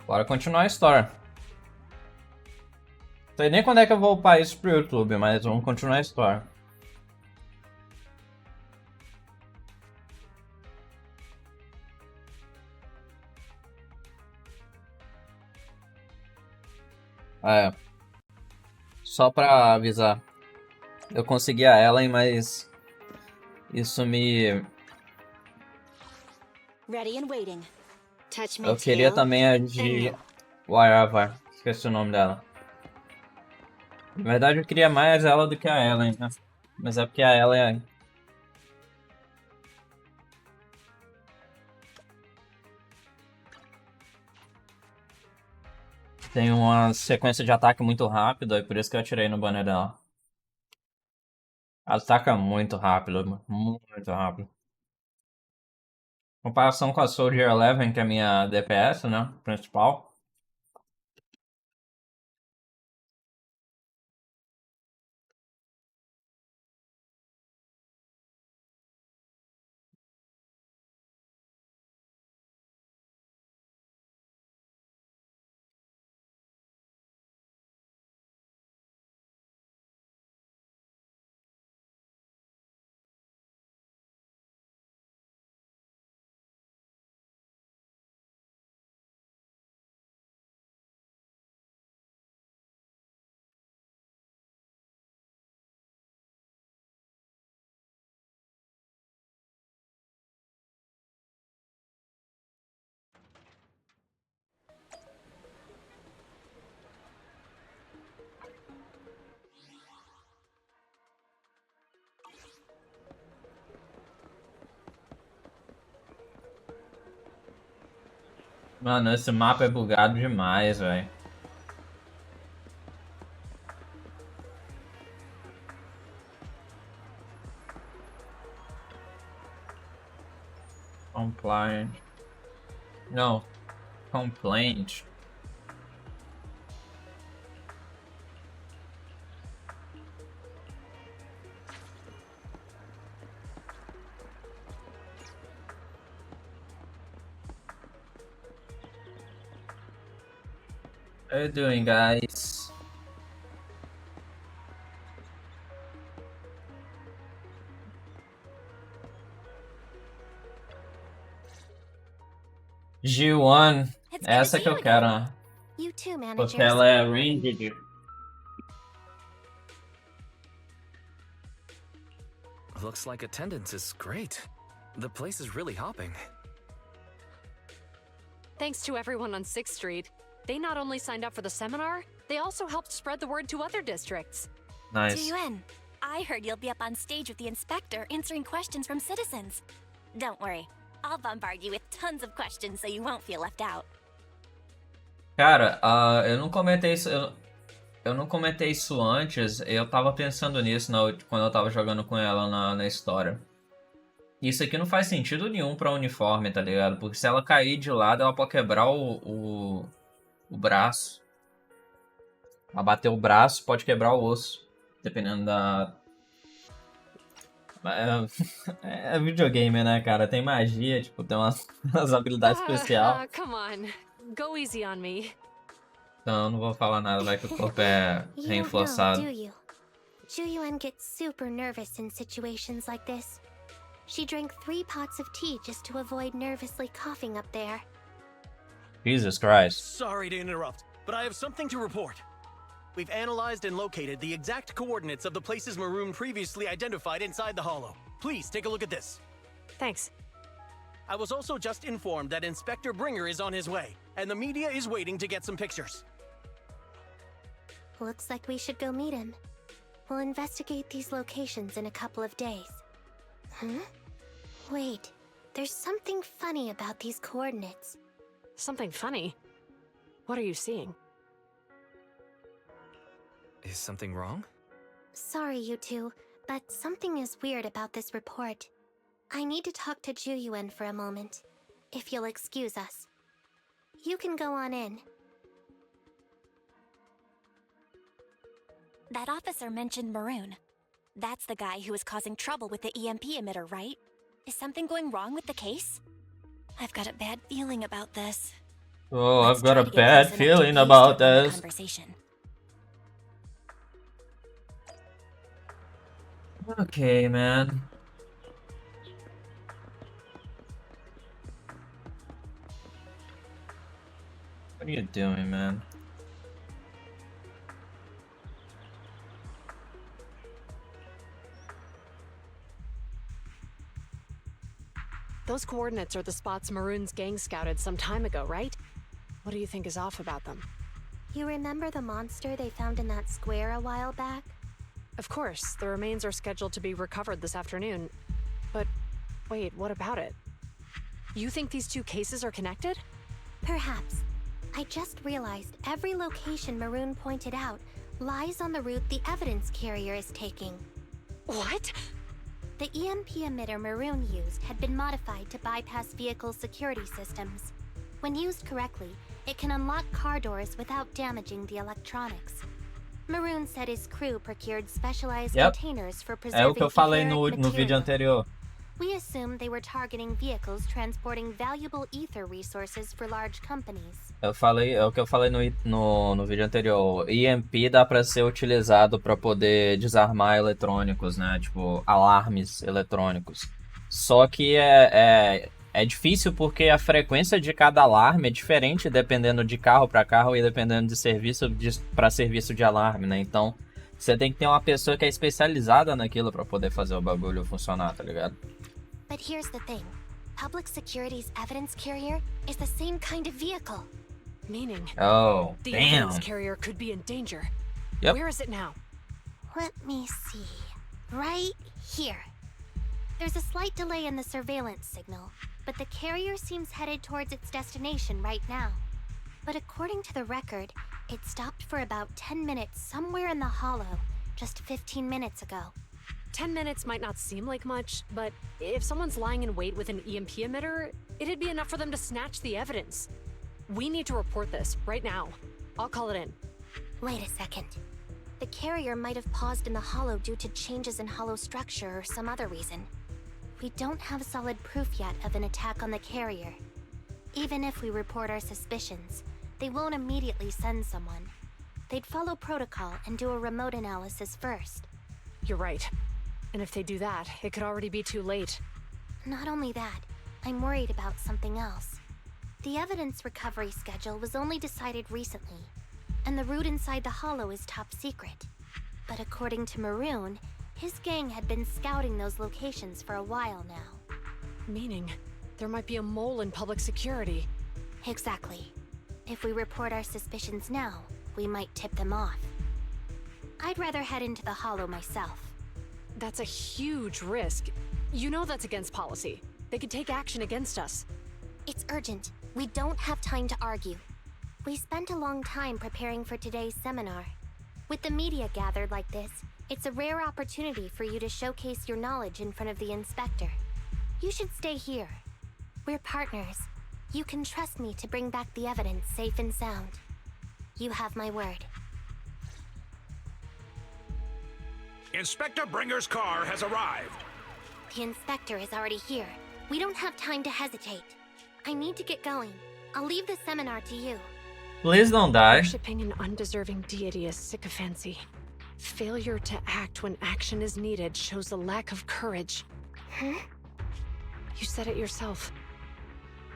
Bora continuar a história. Não sei nem quando é que eu vou upar isso pro YouTube, mas vamos continuar a história. É. Só pra avisar. Eu consegui a Ellen, mas isso me... Eu queria também a de... Whatever. Esqueci o nome dela. Na verdade eu queria mais ela do que a Ellen, né? Mas é porque a Ellen é... tem uma sequência de ataque muito rápida, e por isso que eu atirei no banner dela. Ela ataca muito rápido, muito rápido. Em comparação com a Soldier 11, que é a minha DPS, né? Principal. Mano, esse mapa é bugado demais, velho. Compliant. Não. Complaint. How you doing, guys? Zhu Yuan. Essa que eu quero, né? Porque ela é ranged. Looks like attendance is great. The place is really hopping. Thanks to everyone on 6th Street. They not only signed up for the seminar, they also helped spread the word to other districts. Nice. Zhu Yuan, I heard you'll be up on stage with the inspector answering questions from citizens. Don't worry, I'll bombard you with tons of questions so you won't feel left out. Cara, eu não comentei isso. Eu não comentei isso antes. Eu tava pensando nisso quando eu tava jogando com ela na história. Isso aqui não faz sentido nenhum pra uniforme, tá ligado? Porque se ela cair de lado, ela pode quebrar o braço. Ela bater o braço, pode quebrar o osso. Dependendo da... É videogame, né, cara? Tem magia, tipo, tem umas habilidades especiais. Come on. Go easy on me. Não, não vou falar nada, vai que o corpo é reforçado. Zhu Yuan gets super nervous in situations like this. She drank 3 pots of tea just to avoid nervously coughing up there. Jesus Christ. Sorry to interrupt, but I have something to report. We've analyzed and located the exact coordinates of the places Maroon previously identified inside the hollow. Please take a look at this. Thanks. I was also just informed that Inspector Bringer is on his way, and the media is waiting to get some pictures. Looks like we should go meet him. We'll investigate these locations in a couple of days. Wait, there's something funny about these coordinates. Something funny? What are you seeing? Is something wrong? Sorry, you two, but something is weird about this report. I need to talk to Zhu Yuan for a moment, if you'll excuse us. You can go on in. That officer mentioned Maroon. That's the guy who was causing trouble with the EMP emitter, right? Is something going wrong with the case? I've got a bad feeling about this. Oh, Let's I've got try a to get bad close enough to feeling eavesdrop about on the this. conversation. Okay, man. What are you doing, man? Those coordinates are the spots Maroon's gang scouted some time ago, right? What do you think is off about them? You remember the monster they found in that square a while back? Of course, the remains are scheduled to be recovered this afternoon. But wait, what about it? You think these two cases are connected? Perhaps. I just realized every location Maroon pointed out lies on the route the evidence carrier is taking. What? The EMP emitter Maroon used had been modified to bypass vehicle security systems. When used correctly, it can unlock car doors without damaging the electronics. Maroon said his crew procured specialized Yep. containers for É o preserving que eu falei etheric no vídeo material. anterior. We assumed they were targeting vehicles transporting valuable ether resources for large companies. Eu falei, é o que eu falei no vídeo anterior. EMP dá pra ser utilizado pra poder desarmar eletrônicos, né? Tipo, alarmes eletrônicos. Só que é difícil porque a frequência de cada alarme é diferente dependendo de carro pra carro e dependendo de serviço pra serviço de alarme, né? Então, você tem que ter uma pessoa que é especializada naquilo pra poder fazer o bagulho funcionar, tá ligado? But here's the thing. Public Security's evidence carrier is the same kind of vehicle. Meaning, Oh, the damn. evidence carrier could be in danger. Yep. Where is it now? Let me see. Right here. There's a slight delay in the surveillance signal, but the carrier seems headed towards its destination right now. But according to the record, it stopped for about 10 minutes somewhere in the hollow, just 15 minutes ago. 10 minutes might not seem like much, but if someone's lying in wait with an EMP emitter, it'd be enough for them to snatch the evidence. We need to report this right now. I'll call it in. Wait a second. The carrier might have paused in the hollow due to changes in hollow structure or some other reason. We don't have solid proof yet of an attack on the carrier. Even if we report our suspicions, they won't immediately send someone. They'd follow protocol and do a remote analysis first. You're right. And if they do that, it could already be too late. Not only that, I'm worried about something else. The evidence recovery schedule was only decided recently, and the route inside the hollow is top secret. But according to Maroon, his gang had been scouting those locations for a while now. Meaning, there might be a mole in public security. Exactly. If we report our suspicions now, we might tip them off. I'd rather head into the hollow myself. That's a huge risk. You know that's against policy. They could take action against us. It's urgent. We don't have time to argue. We spent a long time preparing for today's seminar. With the media gathered like this, it's a rare opportunity for you to showcase your knowledge in front of the inspector. You should stay here. We're partners. You can trust me to bring back the evidence safe and sound. You have my word. Inspector Bringer's car has arrived. The inspector is already here. We don't have time to hesitate. I need to get going. I'll leave the seminar to you. Please don't die. Worshipping an undeserving deity is sycophancy. Failure to act when action is needed shows a lack of courage. Huh? You said it yourself.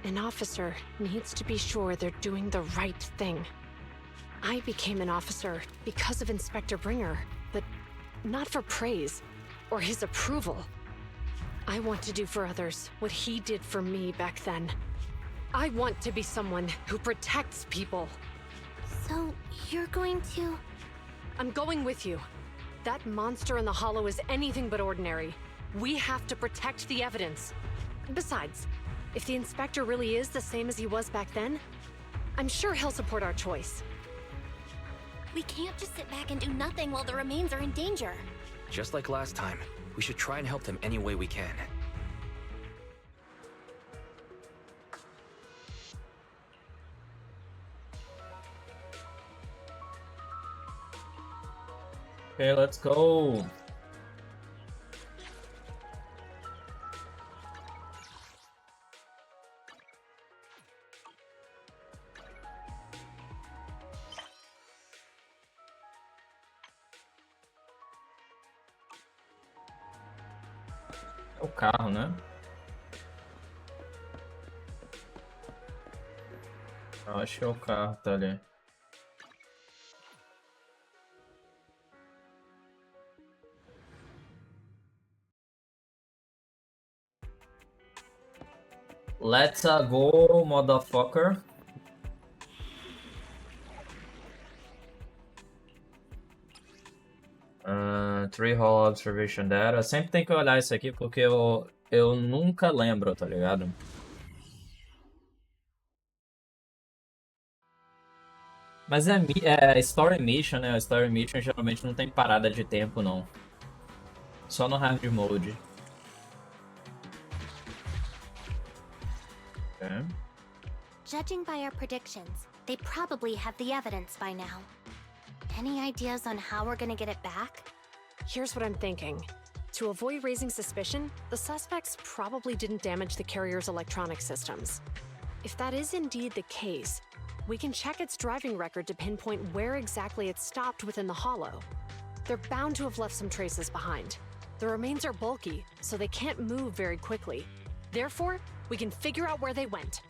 An officer needs to be sure they're doing the right thing. I became an officer because of Inspector Bringer, but not for praise or his approval. I want to do for others what he did for me back then. I want to be someone who protects people. So, you're going to... I'm going with you. That monster in the hollow is anything but ordinary. We have to protect the evidence. Besides, if the inspector really is the same as he was back then, I'm sure he'll support our choice. We can't just sit back and do nothing while the remains are in danger. Just like last time, we should try and help them any way we can. Okay, let's go. É o carro, né? Eu acho que é o carro, tá ali. Let's go, motherfucker. Three hole observation data. Sempre tem que olhar isso aqui porque eu nunca lembro, tá ligado? Mas é story mission, né? Story mission geralmente não tem parada de tempo, não. Só no hard mode. Okay. Judging by our predictions, they probably have the evidence by now. Any ideas on how we're gonna get it back? Here's what I'm thinking. To avoid raising suspicion, the suspects probably didn't damage the carrier's electronic systems. If that is indeed the case, we can check its driving record to pinpoint where exactly it stopped within the hollow. They're bound to have left some traces behind. The remains are bulky, so they can't move very quickly. Therefore, we can figure out where they went.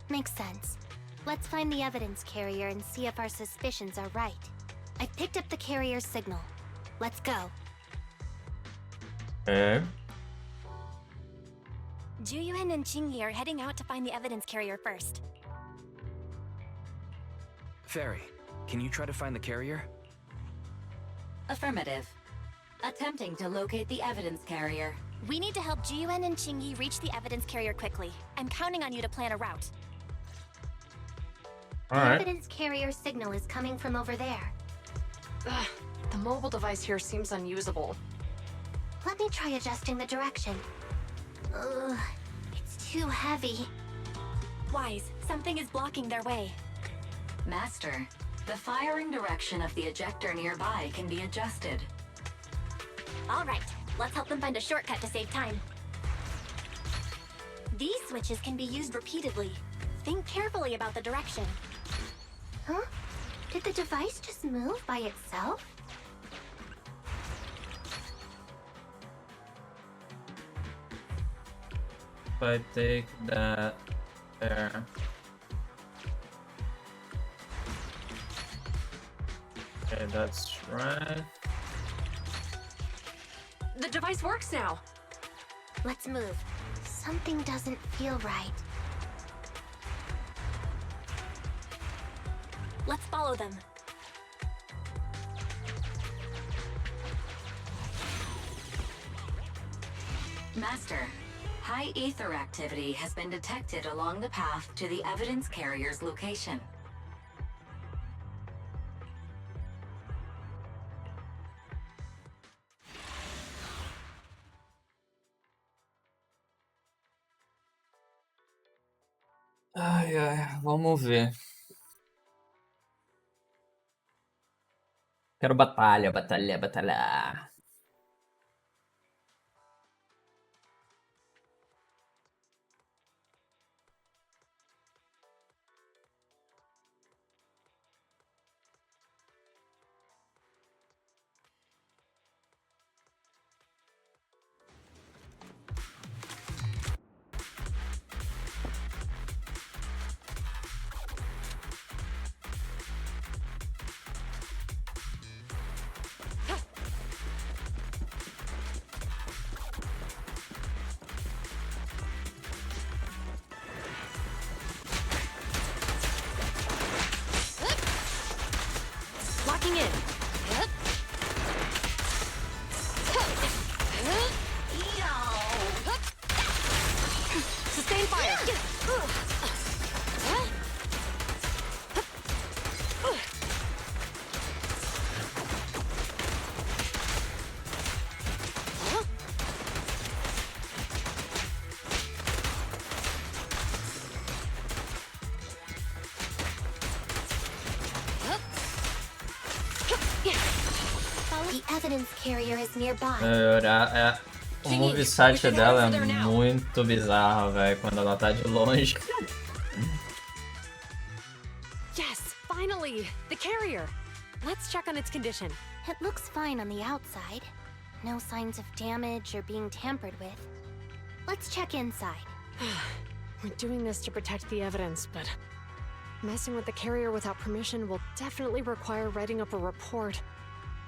Makes sense. Let's find the evidence carrier and see if our suspicions are right. I picked up the carrier's signal. Let's go. Okay. Zhu Yuan and Qingyi are heading out to find the evidence carrier first. Fairy, can you try to find the carrier? Affirmative. Attempting to locate the evidence carrier. We need to help Zhu Yuan and Qingyi reach the evidence carrier quickly. I'm counting on you to plan a route. The Alright. evidence carrier signal is coming from over there. Ugh, the mobile device here seems unusable. Let me try adjusting the direction. Ugh, it's too heavy. Wise, something is blocking their way. Master, the firing direction of the ejector nearby can be adjusted. All right, let's help them find a shortcut to save time. These switches can be used repeatedly. Think carefully about the direction. Huh? Did the device just move by itself? If I take that there. Okay, that's right. The device works now. Let's move. Something doesn't feel right. Let's follow them. Master, high ether activity has been detected along the path to the evidence carrier's location. Ai, ai, vamos ver. Quero batalha, batalha, batalha. Locking in. Sustain fire. The evidence carrier is nearby. O moveset dela é muito bizarro, velho, quando ela tá de longe. Yes, finally! The carrier! Let's check on its condition. It looks fine on the outside. No signs of damage or being tampered with. Let's check inside. We're doing this to protect the evidence, but messing with the carrier without permission will definitely require writing up a report.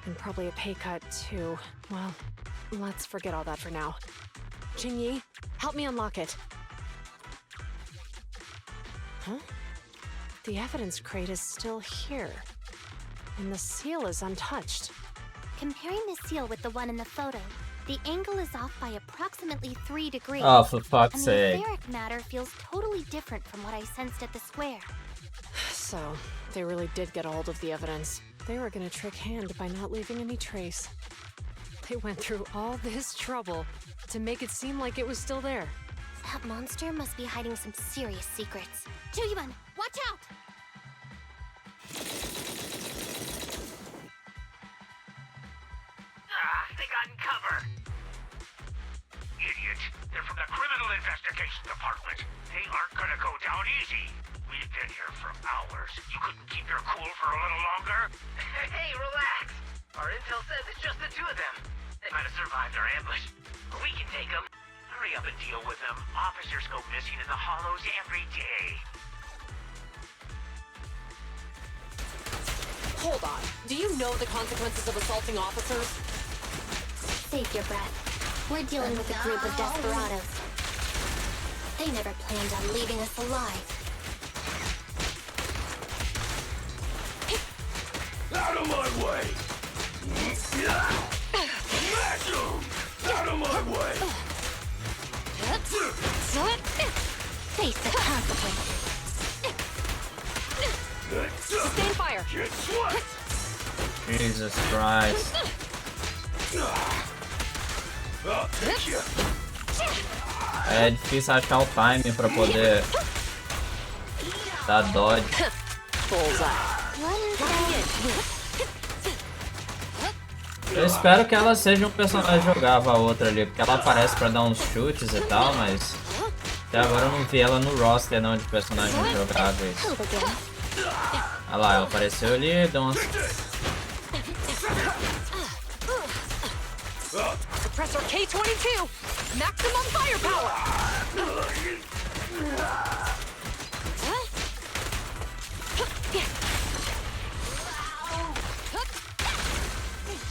And probably a pay cut, too. Well, let's forget all that for now. Jingyi, help me unlock it. Huh? The evidence crate is still here. And the seal is untouched. Comparing the seal with the one in the photo, the angle is off by approximately 3 degrees. Oh, for fuck's and the sake. etheric matter feels totally different from what I sensed at the square. So, they really did get a hold of the evidence. They were gonna trick Hand by not leaving any trace. They went through all this trouble to make it seem like it was still there. That monster must be hiding some serious secrets. Zhu Yuan, watch out! They got in cover. Idiot. They're from the Criminal Investigation Department. They aren't gonna go down easy. We've been here for hours. You couldn't keep your cool for a little longer? Hey, relax. Our intel says it's just the 2 of them. They might have survived our ambush. But we can take them. Hurry up and deal with them. Officers go missing in the hollows every day. Hold on. Do you know the consequences of assaulting officers? Save your breath. We're dealing with a group of desperados. They never planned on leaving us alive. Out of my way! Smash 'em! Out of my way! Face the consequences. Sustain fire! Get swept! Jesus Christ. I'll take you! É difícil achar o timing pra poder dar dodge. Eu espero que ela seja um personagem jogável, a outra ali, porque ela aparece pra dar uns chutes e tal, mas até agora eu não vi ela no roster não de personagens jogáveis. Olha lá, ela apareceu ali, deu umas... Suppressor K-22! Maximum firepower!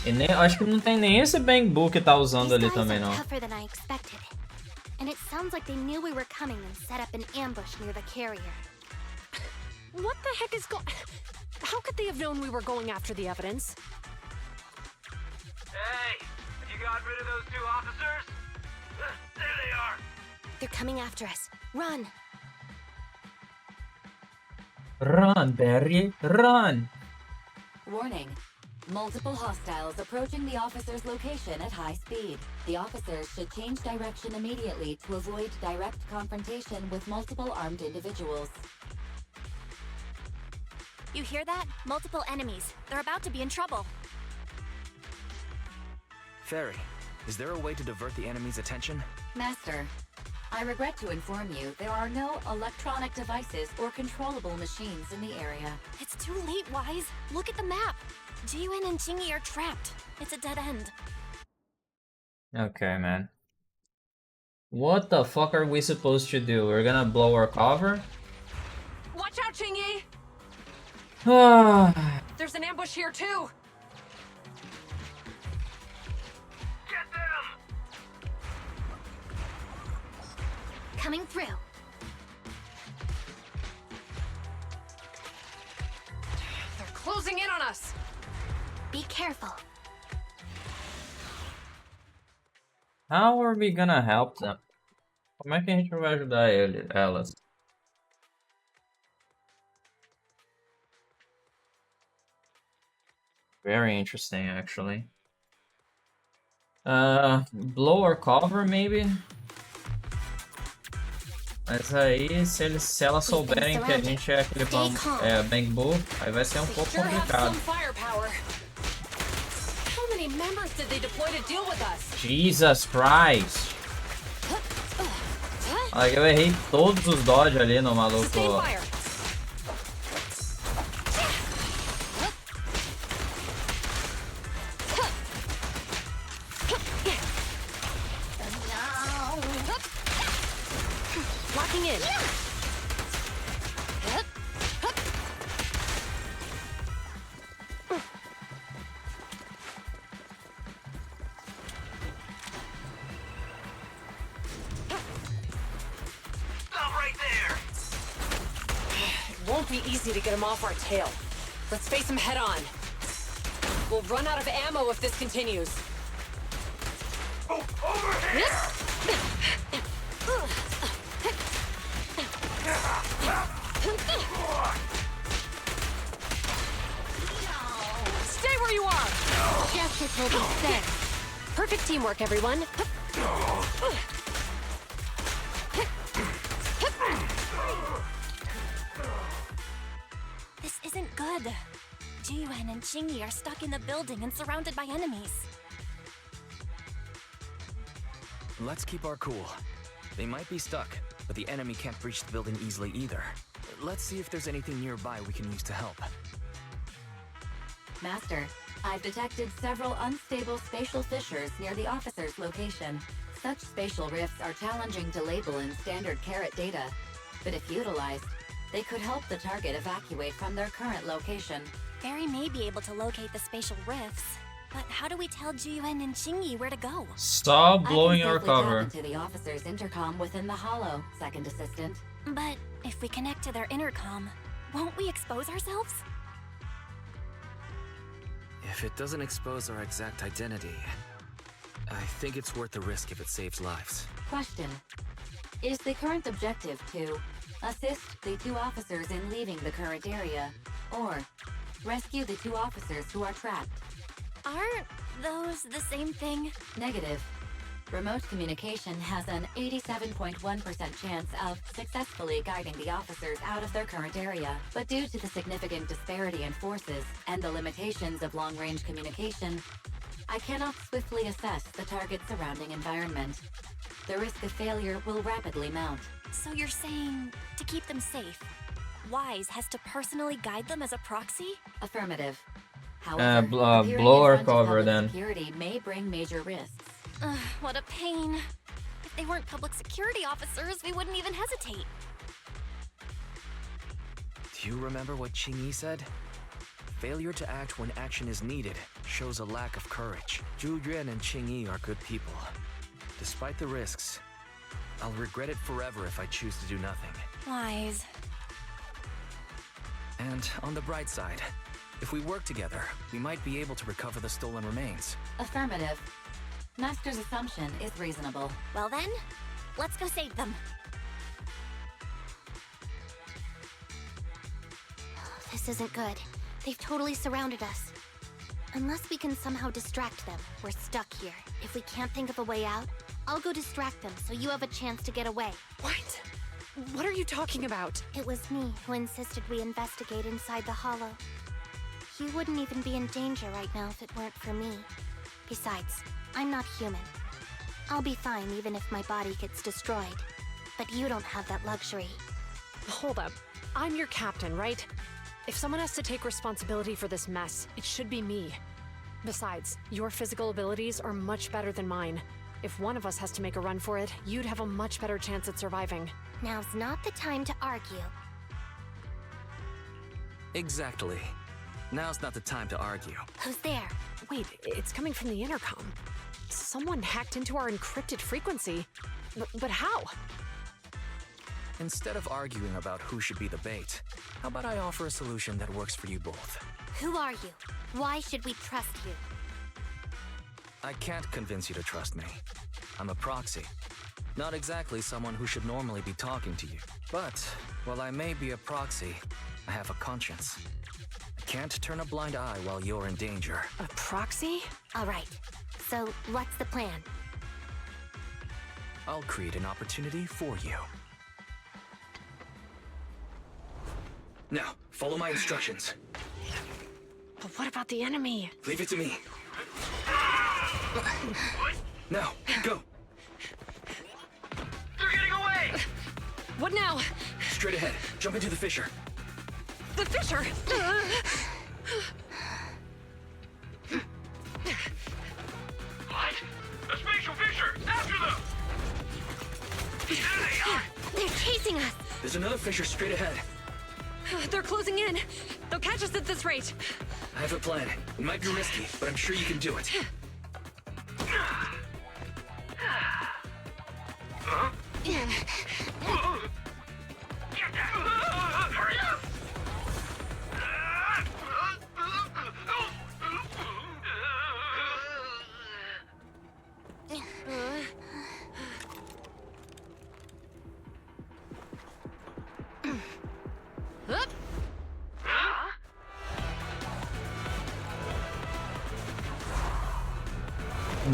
E nem, acho que não tem nem esse Bangbu que tá usando ali também não. Tougher than I expected. And it sounds like they knew we were coming and set up an ambush near the carrier. What the heck is going... How could they have known we were going after the evidence? Hey, you got rid of those 2 officers? There they are. They're coming after us. Run! Run, Barry, run! Warning. Multiple hostiles approaching the officer's location at high speed. The officers should change direction immediately to avoid direct confrontation with multiple armed individuals. You hear that? Multiple enemies. They're about to be in trouble. Fairy, is there a way to divert the enemy's attention? Master, I regret to inform you there are no electronic devices or controllable machines in the area. It's too late, Wise. Look at the map. Zhu Yuan and Jingyi are trapped. It's a dead end. Okay, man. What the fuck are we supposed to do? We're gonna blow our cover? Watch out, Jingyi! There's an ambush here, too! Get them! Coming through. They're closing in on us! Be careful. How are we gonna help them? Como é que a gente vai ajudar elas? Very interesting, actually. Blow or cover, maybe? Mas aí, se elas souberem que a gente é aquele Bangbu, aí vai ser um pouco complicado. Jesus Christ! Olha, eu errei todos os dodge ali no maluco. Won't be easy to get him off our tail. Let's face him head on. We'll run out of ammo if this continues. Oh, over here! Stay where you are! Justice will be served. Perfect teamwork, everyone. This isn't good. Zhu Yuan and Qingyi are stuck in the building and surrounded by enemies. Let's keep our cool. They might be stuck, but the enemy can't breach the building easily either. Let's see if there's anything nearby we can use to help. Master, I've detected several unstable spatial fissures near the officer's location. Such spatial rifts are challenging to label in standard carat data, but if utilized, they could help the target evacuate from their current location. Barry may be able to locate the spatial rifts, but how do we tell Zhu Yuan and Qingyi where to go? Stop blowing I can our safely tap cover. into the officer's intercom within the hollow, second assistant. But if we connect to their intercom, won't we expose ourselves? If it doesn't expose our exact identity, I think it's worth the risk if it saves lives. Question. Is the current objective to assist the 2 officers in leaving the current area, or rescue the 2 officers who are trapped? Aren't those the same thing? Negative. Remote communication has an 87.1% chance of successfully guiding the officers out of their current area. But due to the significant disparity in forces and the limitations of long-range communication, I cannot swiftly assess the target's surrounding environment. The risk of failure will rapidly mount. So you're saying to keep them safe, Wise has to personally guide them as a proxy? Affirmative. However, appearing blow our in front of cover public then. security may bring major risks. What a pain. If they weren't public security officers, we wouldn't even hesitate. Do you remember what Qingyi said? Failure to act when action is needed shows a lack of courage. Zhu Yuan and Qingyi are good people. Despite the risks, I'll regret it forever if I choose to do nothing. Wise. And on the bright side, if we work together, we might be able to recover the stolen remains. Affirmative. Master's assumption is reasonable. Well then, let's go save them. This isn't good. They've totally surrounded us. Unless we can somehow distract them, we're stuck here. If we can't think of a way out, I'll go distract them so you have a chance to get away. What? What are you talking about? It was me who insisted we investigate inside the hollow. You wouldn't even be in danger right now if it weren't for me. Besides, I'm not human. I'll be fine even if my body gets destroyed. But you don't have that luxury. Hold up. I'm your captain, right? If someone has to take responsibility for this mess, it should be me. Besides, your physical abilities are much better than mine. If one of us has to make a run for it, you'd have a much better chance at surviving. Now's not the time to argue. Exactly. Now's not the time to argue. Who's there? Wait, it's coming from the intercom. Someone hacked into our encrypted frequency. But how? Instead of arguing about who should be the bait, how about I offer a solution that works for you both? Who are you? Why should we trust you? I can't convince you to trust me. I'm a proxy. Not exactly someone who should normally be talking to you. But, while I may be a proxy, I have a conscience. I can't turn a blind eye while you're in danger. A proxy? All right. So, what's the plan? I'll create an opportunity for you. Now, follow my instructions. But what about the enemy? Leave it to me. Now, go. They're getting away! What now? Straight ahead. Jump into the fissure. The fissure! What? A spatial fissure! After them! There they are! They're chasing us! There's another fissure straight ahead. They're closing in. They'll catch us at this rate. I have a plan. It might be risky, but I'm sure you can do it. Hurry up!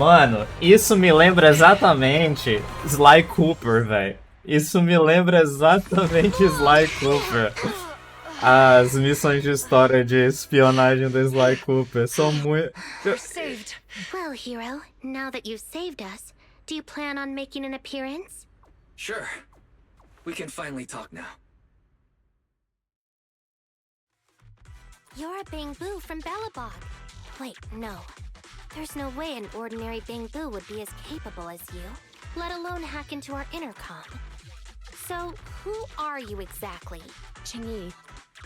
Mano, isso me lembra exatamente Sly Cooper, velho. Isso me lembra exatamente Sly Cooper. As missões de história de espionagem do Sly Cooper são muito... We're saved. Well, hero, now that you've saved us, do you plan on making an appearance? Sure. We can finally talk now. You're a Bangbu from Belobog. Wait, no. There's no way an ordinary Bangbu would be as capable as you, let alone hack into our intercom. So, who are you exactly? Qingyi,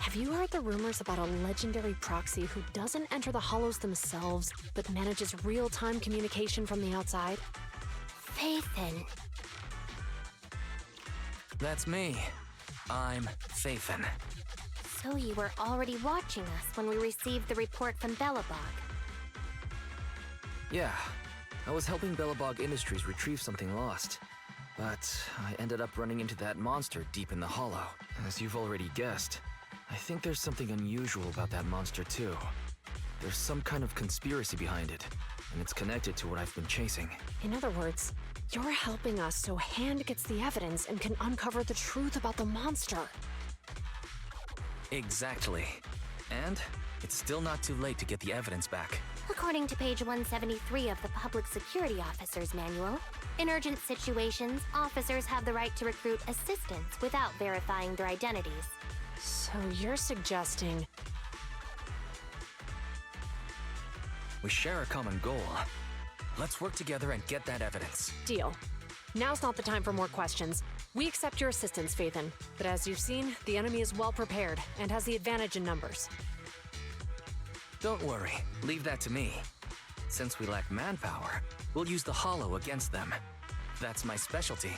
have you heard the rumors about a legendary proxy who doesn't enter the hollows themselves, but manages real-time communication from the outside? Phaethon. That's me. I'm Phaethon. So you were already watching us when we received the report from Belobog. Yeah, I was helping Belobog Industries retrieve something lost. But I ended up running into that monster deep in the hollow. As you've already guessed, I think there's something unusual about that monster too. There's some kind of conspiracy behind it, and it's connected to what I've been chasing. In other words, you're helping us so Hand gets the evidence and can uncover the truth about the monster. Exactly. And it's still not too late to get the evidence back. According to page 173 of the Public Security Officer's Manual, in urgent situations, officers have the right to recruit assistants without verifying their identities. So you're suggesting... We share a common goal. Let's work together and get that evidence. Deal. Now's not the time for more questions. We accept your assistance, Phaethon. But as you've seen, the enemy is well prepared and has the advantage in numbers. Don't worry, leave that to me. Since we lack manpower, we'll use the hollow against them. That's my specialty.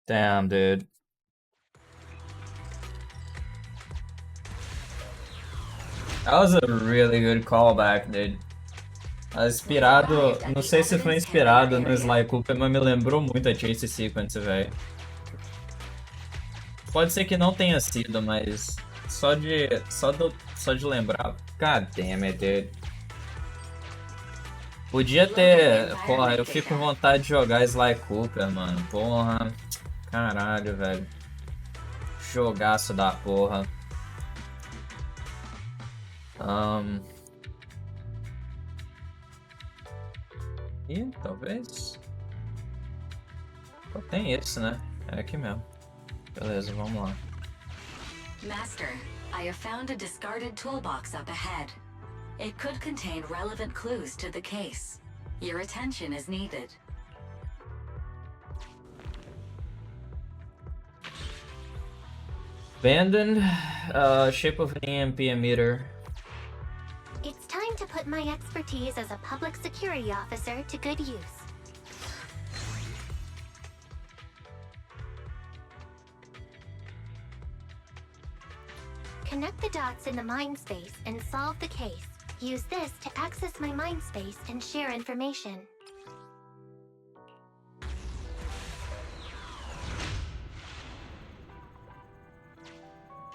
Damn, dude. That was a really good callback, dude. Inspirado, não sei se foi inspirado no Sly Cooper, mas me lembrou muito a Chase Sequence, velho. Pode ser que não tenha sido, mas só de lembrar. God damn it, dude. Podia ter... Porra, eu fico com vontade de jogar Sly Cooper, mano. Porra. Caralho, velho. Jogaço da porra. Ih, talvez. Só tem esse, né? É aqui mesmo. Beleza, vamos lá. Master, I have found a discarded toolbox up ahead. It could contain relevant clues to the case. Your attention is needed. Abandoned, shape of an EMP emitter. It's time to put my expertise as a public security officer to good use. Connect the dots in the mind space and solve the case. Use this to access my mind space and share information.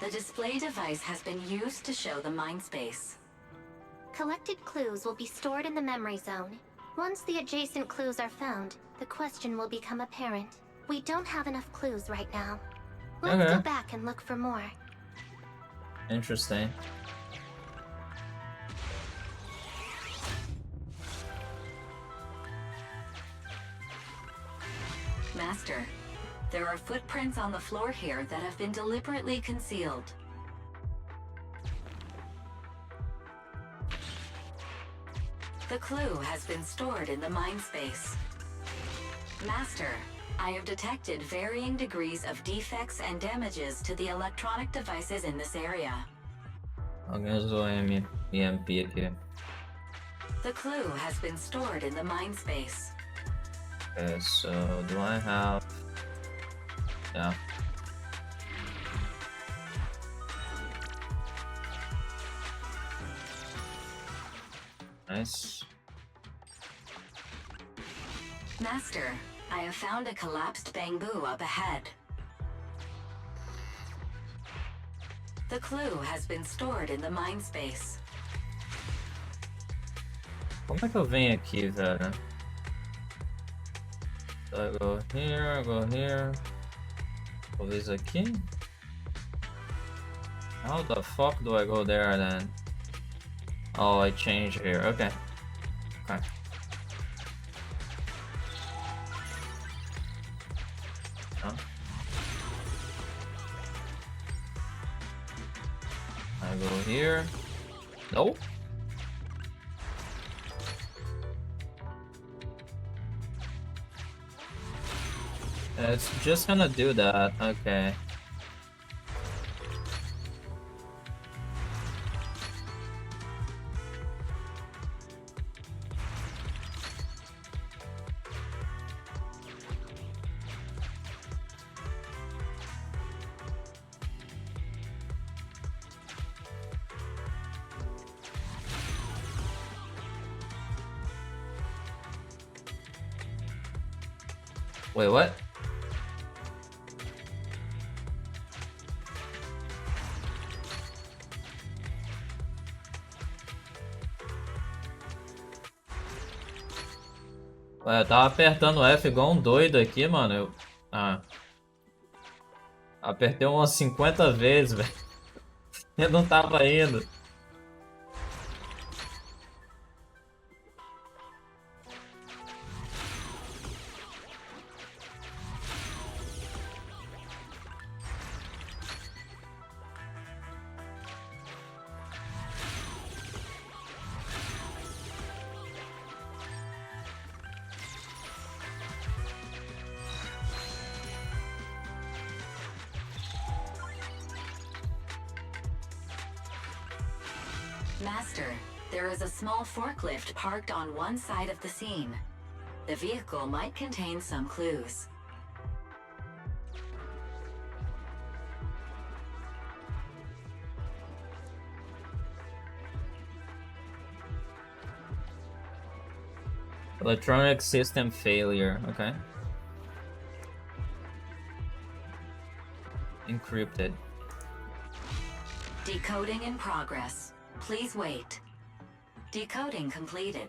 The display device has been used to show the mind space. Collected clues will be stored in the memory zone. Once the adjacent clues are found, the question will become apparent. We don't have enough clues right now. Let's go back and look for more. Interesting. Master, there are footprints on the floor here that have been deliberately concealed. The clue has been stored in the mind space. Master, I have detected varying degrees of defects and damages to the electronic devices in this area. Alguém usou EMP aqui. The clue has been stored in the mind space. Okay, so do I have... Yeah. Nice. Master, I have found a collapsed bamboo up ahead. The clue has been stored in the mind space. Como é que eu venho aqui, velho? I go here, I go here. Talvez aqui? How the fuck do I go there then? Oh, I changed here. Okay. Okay. Huh? I go here. Nope. It's just gonna do that. Okay. Wait, what? Ué, eu tava apertando F igual um doido aqui, mano. Apertei umas 50 vezes, velho. Eu não tava indo. Master, there is a small forklift parked on one side of the scene. The vehicle might contain some clues. Electronic system failure. Okay. Encrypted. Decoding in progress. Please wait. Decoding completed.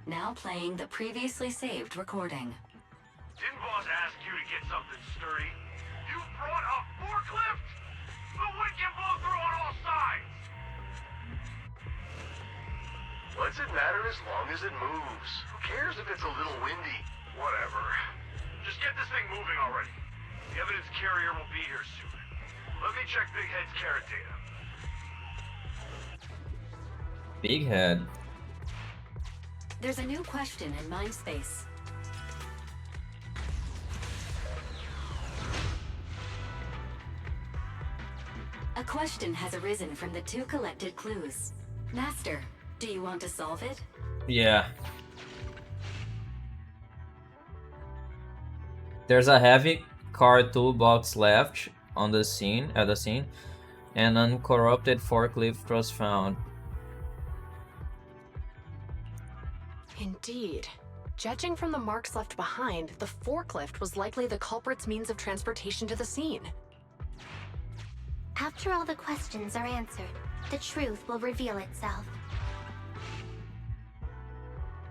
Now playing the previously saved recording. Didn't boss ask you to get something sturdy? You brought a forklift? The wind can blow through on all sides! What's it matter as long as it moves? Who cares if it's a little windy? Whatever. Just get this thing moving already. The evidence carrier will be here soon. Let me check Big Head's carrot data. Big Head. There's a new question in Mindspace. A question has arisen from the two collected clues. Master, do you want to solve it? Yeah. There's a heavy car toolbox left on the scene, and uncorrupted forklift was found. Indeed. Judging from the marks left behind, the forklift was likely the culprit's means of transportation to the scene. After all the questions are answered, the truth will reveal itself.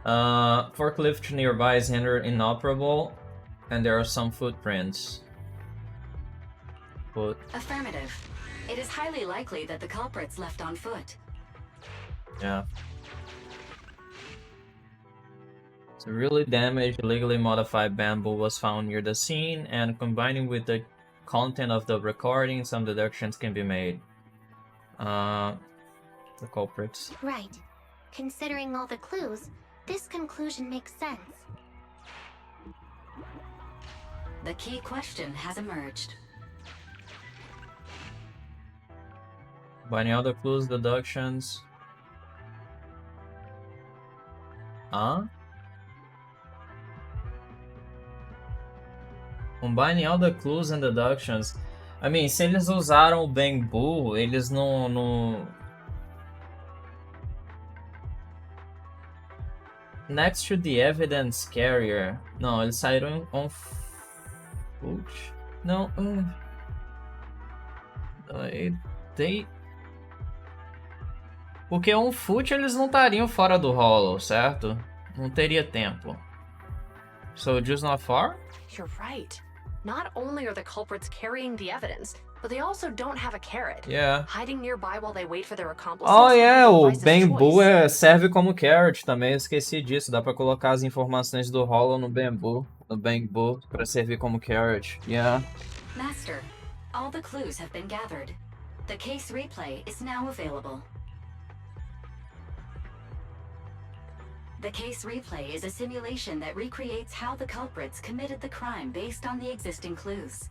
Forklift nearby is rendered inoperable, and there are some footprints. Affirmative. It is highly likely that the culprit's left on foot. Yeah. So really damaged, illegally modified bamboo was found near the scene, and combining with the content of the recording, some deductions can be made. The culprits. Right. Considering all the clues, this conclusion makes sense. The key question has emerged. Combining all the clues, deductions. Combining all the clues and deductions. I mean, se eles usaram o bamboo, eles não... Next to the evidence carrier. Não, eles saíram on foot. Não. Porque um foot eles não estariam fora do Hollow, certo? Não teria tempo. So just not far? You're right. Not only are the culprits carrying the evidence, but they also don't have a carrot. Yeah. Hiding nearby while they wait for their accomplices. Oh yeah, o wisest bambu choice. serve como carrot também, eu esqueci disso. Dá pra colocar as informações do Hollow no bambu pra servir como carrot. Yeah. Master, all the clues have been gathered. The case replay is now available. The case replay is a simulation that recreates how the culprits committed the crime based on the existing clues.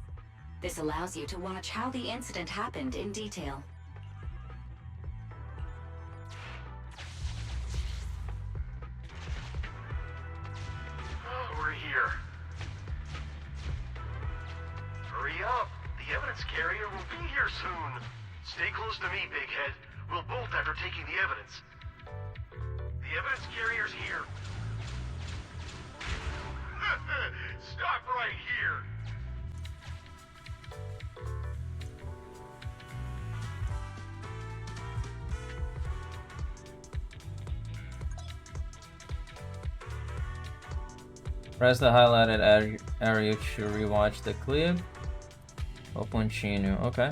This allows you to watch how the incident happened in detail. Oh, we're here. Hurry up! The evidence carrier will be here soon. Stay close to me, Big Head. We'll bolt after taking the evidence. The evidence carrier's here. Stop right here. Press the highlighted area to rewatch the clip. Or continue. Okay.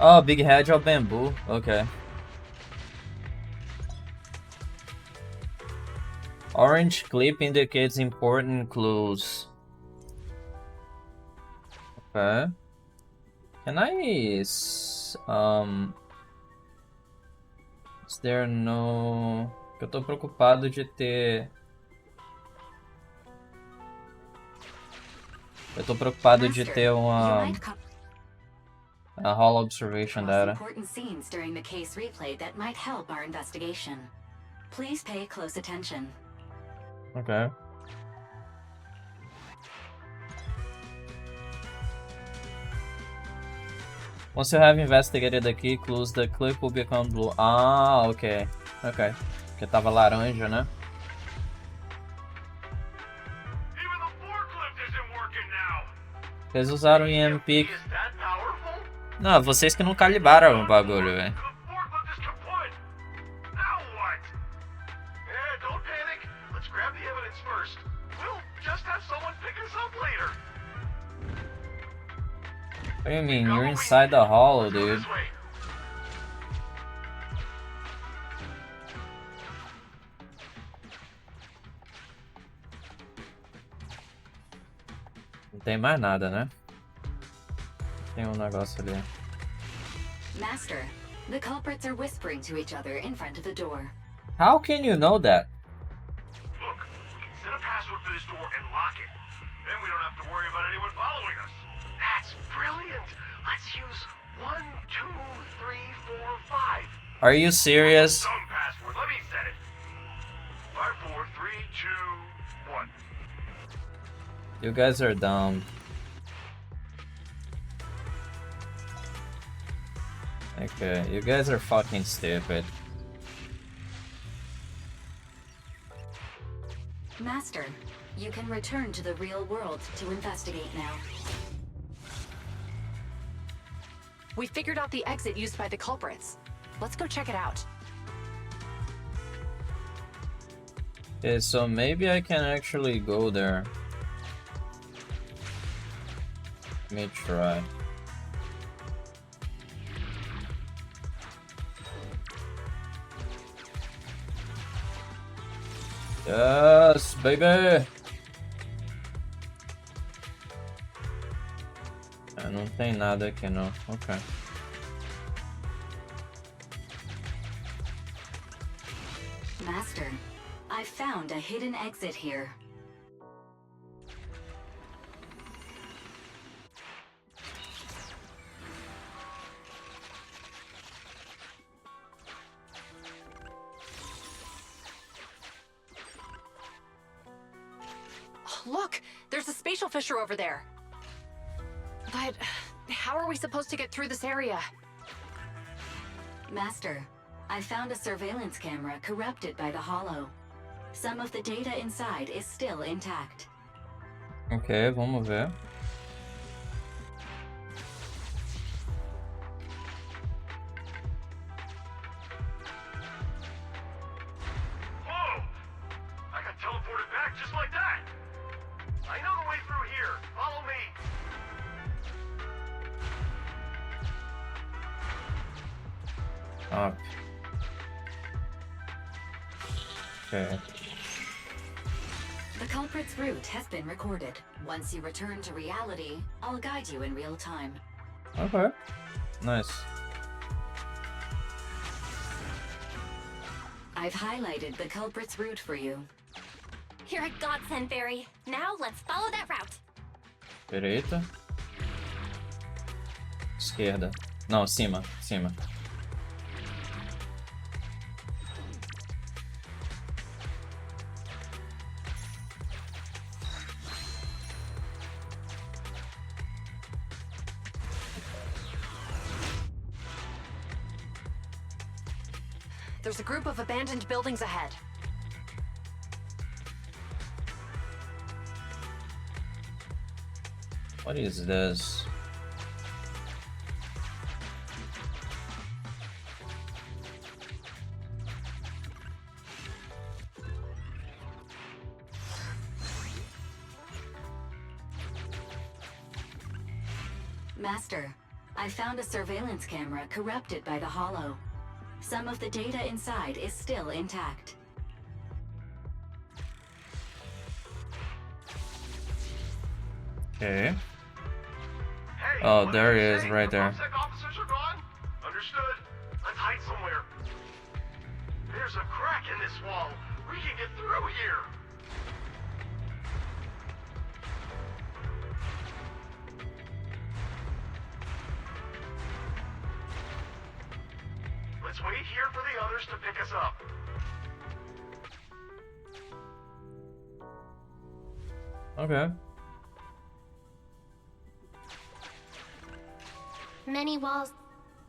Oh, Big Head é o bambu. Ok. Orange clip indicates important clues. Okay. Can I... Is there no... Eu tô preocupado de ter... Eu tô preocupado de ter uma... A Hollow observation data. Important scenes during the case replay that might help our investigation. Please pay close attention. Okay. Once you have investigated the key clues, the clip will become blue. Ah, ok. Ok. Porque tava laranja, né? Eles usaram o EMP. Não, vocês que não calibraram o bagulho, velho. What do you mean? You're inside the hollow, dude. Não tem mais nada, né? Tem um negócio ali. Master, the culprits are whispering to each other in front of the door. How can you know that? Look, we can set a password for this door and lock it. Then we don't have to worry about anyone following us. That's brilliant. Let's use 1, 2, 3, 4, 5. Are you serious? Some password. Let me set it. 5, 4, 3, 2, 1. You guys are dumb. Okay, you guys are fucking stupid. Master, you can return to the real world to investigate now. We figured out the exit used by the culprits. Let's go check it out. Okay, so maybe I can actually go there. Let me try. Yes, baby! Não tem nada aqui não. Ok. Master, I found a hidden exit here. Look, there's a spatial fissure over there. But how are we supposed to get through this area? Master, I found a surveillance camera corrupted by the Hollow. Some of the data inside is still intact. Ok, vamos ver. Whoa! I got teleported back just like that! I know the way through here. Follow me. Up. Okay. The culprit's route has been recorded. Once you return to reality, I'll guide you in real time. Okay. Nice. I've highlighted the culprit's route for you. You're a godsend, Barry. Now let's follow that route. Direita. Esquerda. Não, cima. Cima. There's a group of abandoned buildings ahead. What is this? Master, I found a surveillance camera corrupted by the Hollow. Some of the data inside is still intact. Okay. Hey, Oh, what there did he you is, say? right The there. PUBSEC officers are gone? Understood. Let's hide somewhere. There's a crack in this wall. We can get through here. Let's wait here for the others to pick us up. Okay. Many walls.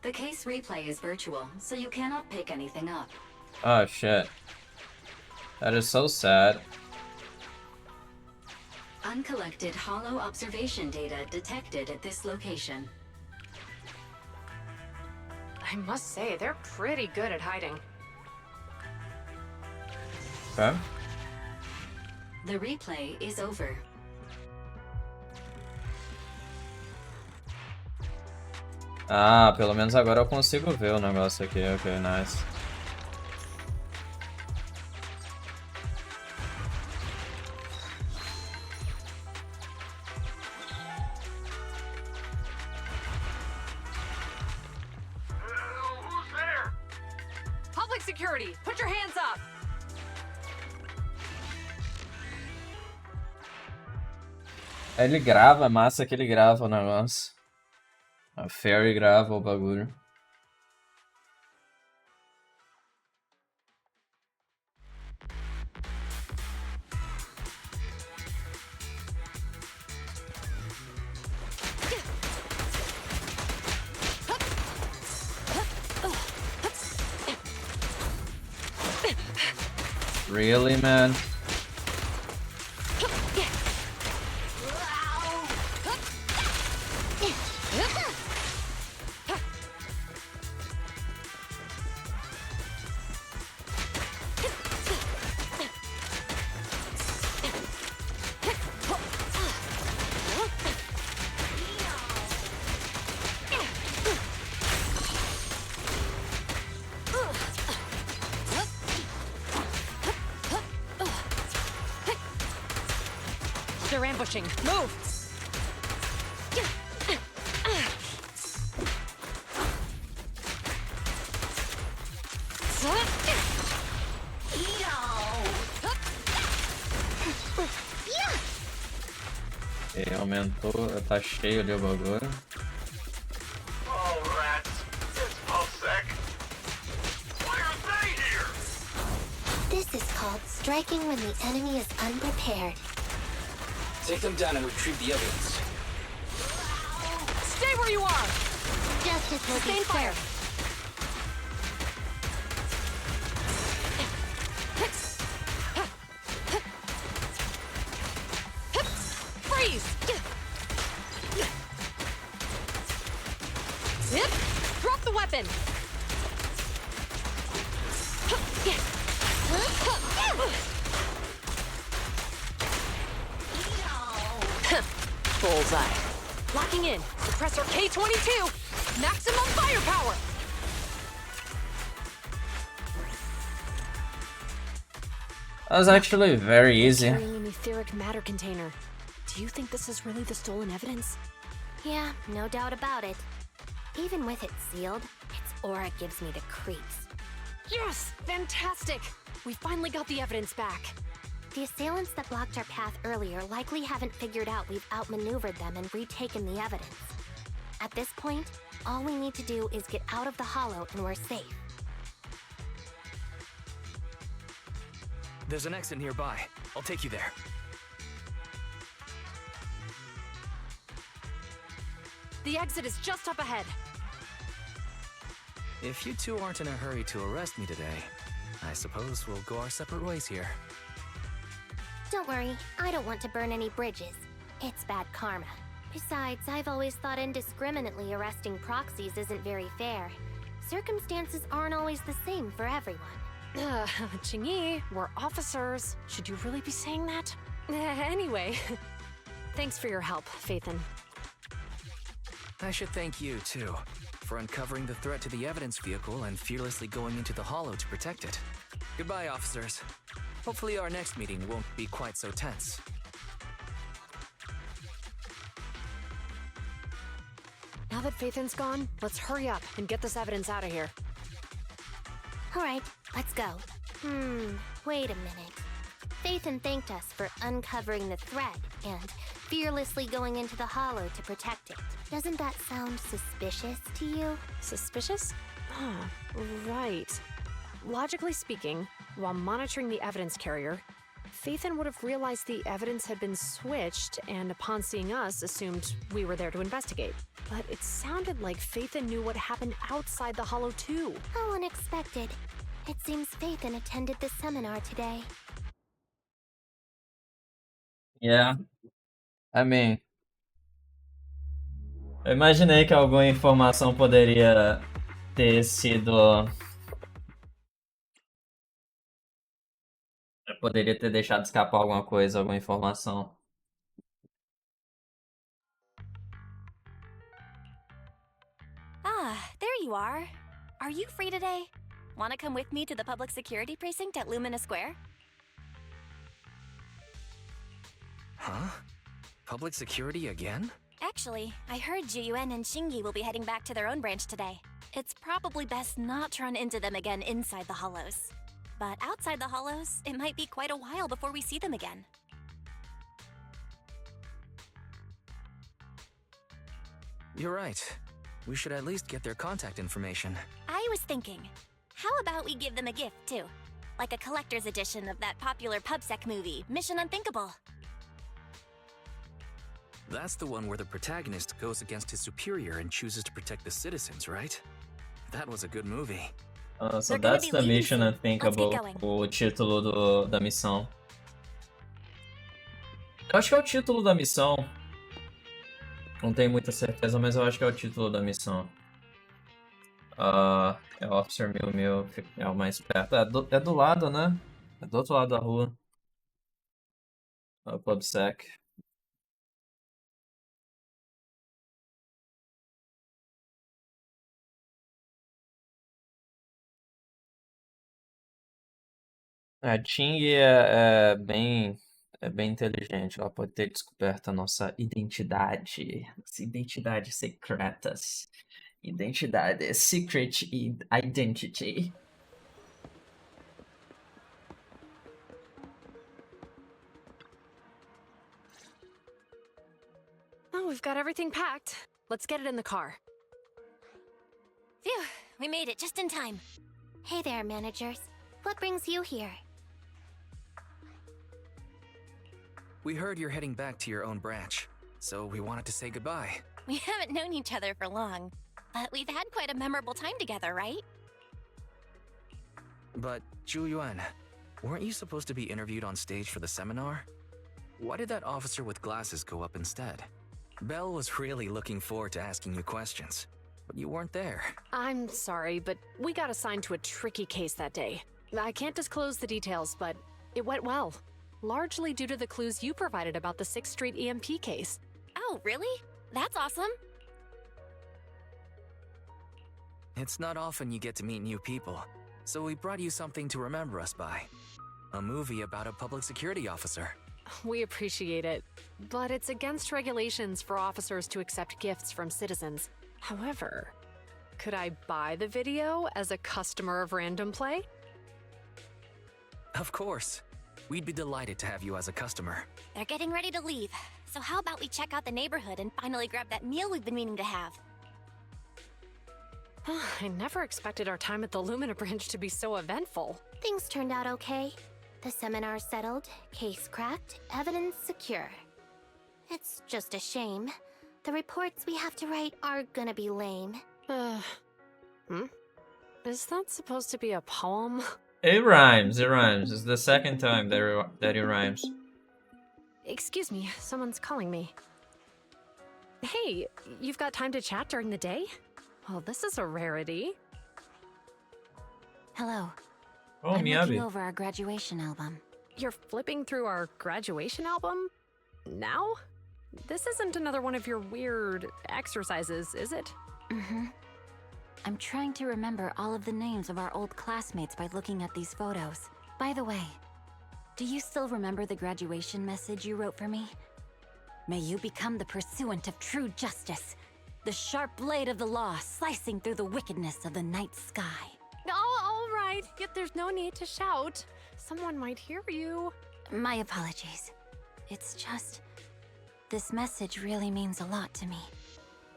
The case replay is virtual, so you cannot pick anything up. Oh shit. That is so sad. Uncollected Hollow observation data detected at this location. I must say, they're pretty good at hiding. Okay. The replay is over. Ah, pelo menos agora eu consigo ver o negócio aqui. Ok, nice. Who's there? Public security, put your hands up! Ele grava, massa que ele grava o negócio. A Fairy grava o bagulho. Really, man? They're ambushing. Move! E aumentou, tá cheio ali o bagulho. Oh, rats. It's PUBSEC. Why are they here? This is called striking when the enemy is unprepared. Take them down and retrieve the evidence. Stay where you are! Justice will be Sustain fire! served. Bullseye. Locking in. Suppressor K-22. Maximum firepower. That was actually very easy. Carrying an etheric matter container. Do you think this is really the stolen evidence? Yeah, no doubt about it. Even with it sealed, its aura gives me the creeps. Yes! Fantastic! We finally got the evidence back. The assailants that blocked our path earlier likely haven't figured out we've outmaneuvered them and retaken the evidence. At this point, all we need to do is get out of the hollow and we're safe. There's an exit nearby. I'll take you there. The exit is just up ahead. If you two aren't in a hurry to arrest me today, I suppose we'll go our separate ways here. Don't worry, I don't want to burn any bridges. It's bad karma. Besides, I've always thought indiscriminately arresting proxies isn't very fair. Circumstances aren't always the same for everyone. Qingyi, we're officers. Should you really be saying that? Anyway, thanks for your help, Phaethon. I should thank you, too, for uncovering the threat to the evidence vehicle and fearlessly going into the hollow to protect it. Goodbye, officers. Hopefully our next meeting won't be quite so tense. Now that Phaethon's gone, let's hurry up and get this evidence out of here. Alright, let's go. Wait a minute. Phaethon thanked us for uncovering the threat and fearlessly going into the hollow to protect it. Doesn't that sound suspicious to you? Suspicious? Right. Logically speaking, while monitoring the evidence carrier, Phaethon would have realized the evidence had been switched and upon seeing us assumed we were there to investigate. But it sounded like Phaethon knew what happened outside the hollow too. How unexpected. It seems Phaethon attended the seminar today. Yeah. I mean... Eu imaginei que alguma informação poderia ter sido... Eu poderia ter deixado escapar alguma coisa, alguma informação. Ah, there you are. Are you free today? Want to come with me to the public security precinct at Lumina Square? Huh? Public security again? Actually, I heard Zhu Yuan and Qingyi will be heading back to their own branch today. It's probably best not to run into them again inside the hollows. But outside the hollows, it might be quite a while before we see them again. You're right. We should at least get their contact information. I was thinking, how about we give them a gift, too? Like a collector's edition of that popular PUBSEC movie, Mission Unthinkable. That's the one where the protagonist goes against his superior and chooses to protect the citizens, right? That was a good movie. So that's the Mission Unthinkable, o título da missão. Eu acho que é o título da missão. Não tenho muita certeza, mas eu acho que é o título da missão. É o Officer 1000, é o mais perto. É do lado, né? É do outro lado da rua. É o PUBSEC. A Ting é bem inteligente. Ela pode ter descoberto a nossa identidade. Nossa identidade secretas. Identidade. Secret identity. Oh, we've got everything packed. Let's get it in the car. Phew, we made it just in time. Hey there, managers. What brings you here? We heard you're heading back to your own branch, so we wanted to say goodbye. We haven't known each other for long, but we've had quite a memorable time together, right? But, Zhu Yuan, weren't you supposed to be interviewed on stage for the seminar? Why did that officer with glasses go up instead? Belle was really looking forward to asking you questions, but you weren't there. I'm sorry, but we got assigned to a tricky case that day. I can't disclose the details, but it went well. Largely due to the clues you provided about the 6th Street EMP case. Oh, really? That's awesome. It's not often you get to meet new people, so we brought you something to remember us by. A movie about a public security officer. We appreciate it, but it's against regulations for officers to accept gifts from citizens. However, could I buy the video as a customer of Random Play? Of course. We'd be delighted to have you as a customer. They're getting ready to leave, so how about we check out the neighborhood and finally grab that meal we've been meaning to have? I never expected our time at the Lumina branch to be so eventful. Things turned out okay. The seminar settled, case cracked, evidence secure. It's just a shame. The reports we have to write are gonna be lame. Is that supposed to be a poem? It rhymes, it rhymes. It's the second time that it rhymes. Excuse me, someone's calling me. Hey, you've got time to chat during the day? Well, this is a rarity. Hello. Oh, I'm looking Miyabi. over our graduation album. You're flipping through our graduation album? Now? This isn't another one of your weird exercises, is it? Mm-hmm. I'm trying to remember all of the names of our old classmates by looking at these photos. By the way, do you still remember the graduation message you wrote for me? May you become the pursuant of true justice, the sharp blade of the law slicing through the wickedness of the night sky. Oh, all right. Yet there's no need to shout. Someone might hear you. My apologies. It's just... this message really means a lot to me.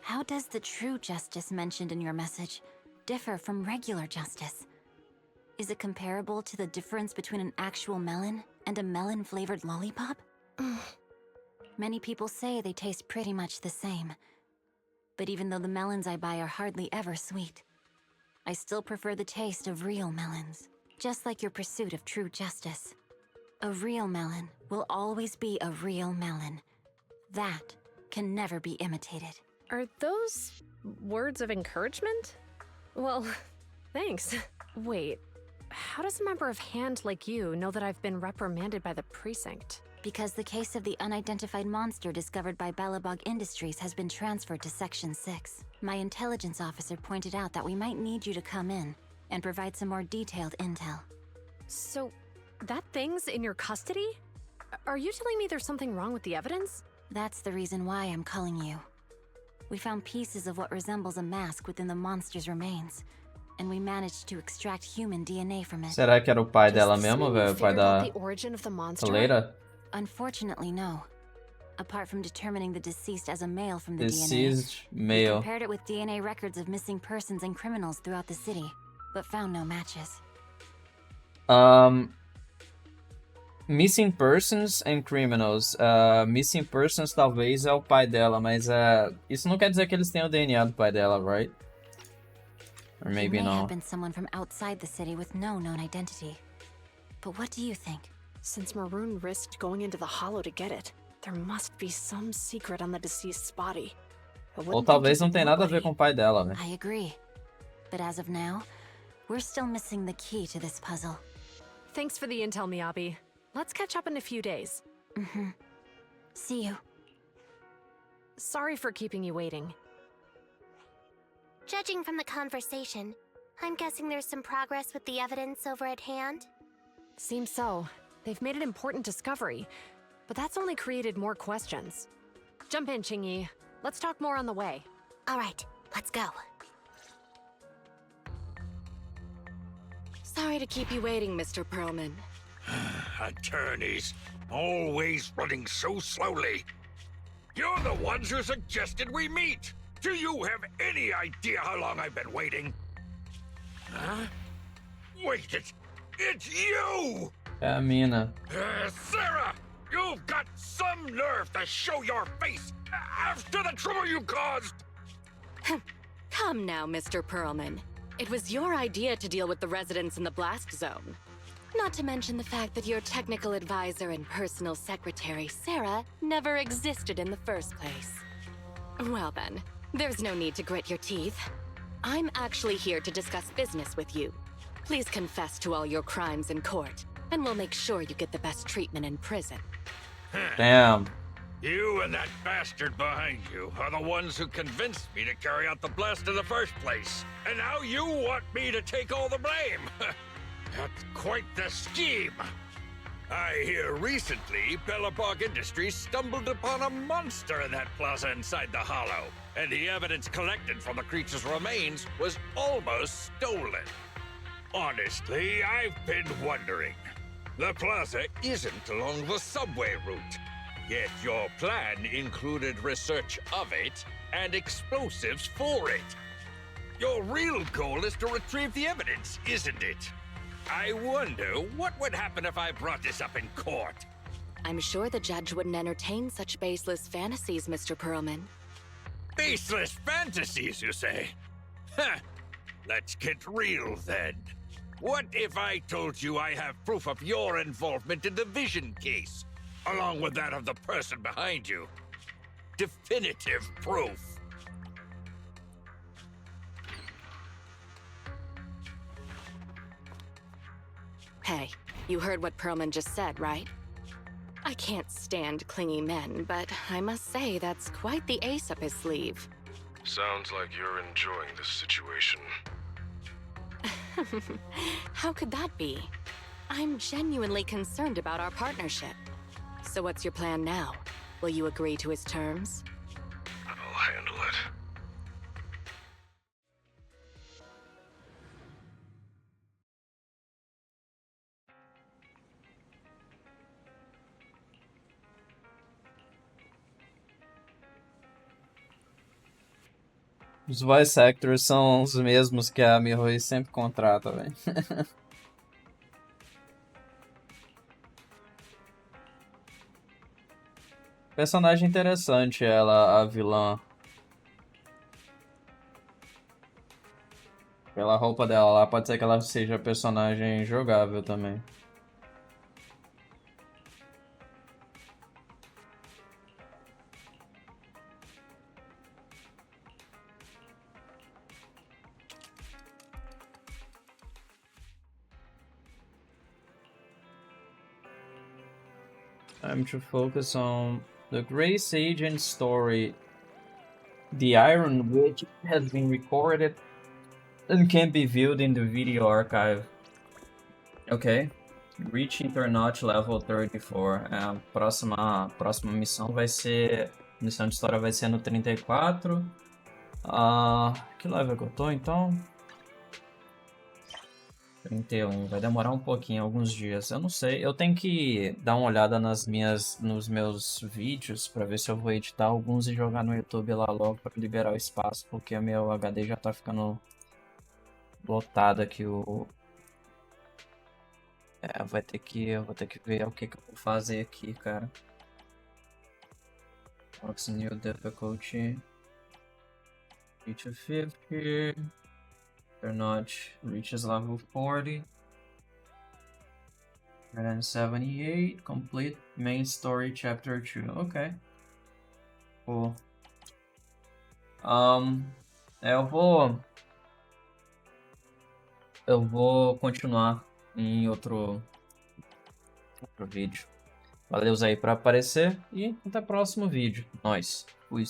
How does the true justice mentioned in your message differ from regular justice? Is it comparable to the difference between an actual melon and a melon-flavored lollipop? Many people say they taste pretty much the same. But even though the melons I buy are hardly ever sweet, I still prefer the taste of real melons. Just like your pursuit of true justice. A real melon will always be a real melon. That can never be imitated. Are those words of encouragement? Well, thanks. Wait, how does a member of Hand like you know that I've been reprimanded by the precinct? Because the case of the unidentified monster discovered by Balabog Industries has been transferred to Section 6. My intelligence officer pointed out that we might need you to come in and provide some more detailed intel. So, that thing's in your custody? Are you telling me there's something wrong with the evidence? That's the reason why I'm calling you. We found pieces of what resembles a mask within the monster's remains, and we managed to extract human DNA from it. Será que era o pai dela mesmo, velho? O pai da the origin of the monster? Leira? Unfortunately, no. Apart from determining the deceased as a male from the Deceased DNA, we male. compared it with DNA records of missing persons and criminals throughout the city, but found no matches. Missing persons and criminals. Missing persons talvez é o pai dela, mas isso não quer dizer que eles tenham o DNA do pai dela, right? Or maybe it may no. have been someone from outside the city with no known identity. But what do you think? Since Maroon risked going into the hollow to get it, there must be some secret on the deceased's body. Ou talvez não tenha nada a ver com o pai dela, né? I agree. But as of now, we're still missing the key to this puzzle. Thanks for the intel, Miyabi. Let's catch up in a few days. Mm-hmm. See you. Sorry for keeping you waiting. Judging from the conversation, I'm guessing there's some progress with the evidence over at Hand? Seems so. They've made an important discovery, but that's only created more questions. Jump in, Qingyi. Let's talk more on the way. All right, let's go. Sorry to keep you waiting, Mr. Perlman. Attorneys, always running so slowly. You're the ones who suggested we meet. Do you have any idea how long I've been waiting? Huh? Wait, it's you! É a mina. Sarah! You've got some nerve to show your face after the trouble you caused! Come now, Mr. Perlman. It was your idea to deal with the residents in the blast zone. Not to mention the fact that your technical advisor and personal secretary, Sarah, never existed in the first place. Well then, there's no need to grit your teeth. I'm actually here to discuss business with you. Please confess to all your crimes in court, and we'll make sure you get the best treatment in prison. Damn. You and that bastard behind you are the ones who convinced me to carry out the blast in the first place. And now you want me to take all the blame. That's quite the scheme. I hear recently Bellabog Industries stumbled upon a monster in that plaza inside the hollow, and the evidence collected from the creature's remains was almost stolen. Honestly, I've been wondering. The plaza isn't along the subway route, yet your plan included research of it and explosives for it. Your real goal is to retrieve the evidence, isn't it? I wonder what would happen if I brought this up in court. I'm sure the judge wouldn't entertain such baseless fantasies, Mr. Perlman. Baseless fantasies, you say? Huh. Let's get real then. What if I told you I have proof of your involvement in the Vision case, along with that of the person behind you? Definitive proof. Hey, you heard what Perlman just said, right? I can't stand clingy men, but I must say that's quite the ace up his sleeve. Sounds like you're enjoying this situation. How could that be? I'm genuinely concerned about our partnership. So what's your plan now? Will you agree to his terms? I'll handle it. Os voice actors são os mesmos que a Mihoyo sempre contrata, velho. Personagem interessante ela, a vilã. Pela roupa dela lá, pode ser que ela seja personagem jogável também. Time to focus on the Grace Agent story. The Iron Witch has been recorded and can be viewed in the video archive. Ok. Reach Interlúdio level 34. A próxima missão vai ser... Missão de história vai ser no 34. Que level que eu tô então? 31, vai demorar um pouquinho, alguns dias, eu não sei, eu tenho que dar uma olhada nos meus vídeos pra ver se eu vou editar alguns e jogar no YouTube lá logo pra liberar o espaço, porque o meu HD já tá ficando lotado aqui, eu vou ter que ver o que eu vou fazer aqui, cara. What's new difficulty? 250. Notch reaches level 40. 178. Complete main story chapter 2. Ok. Cool. Eu vou continuar em outro vídeo. Valeu aí pra aparecer e até o próximo vídeo. Nós. Fui.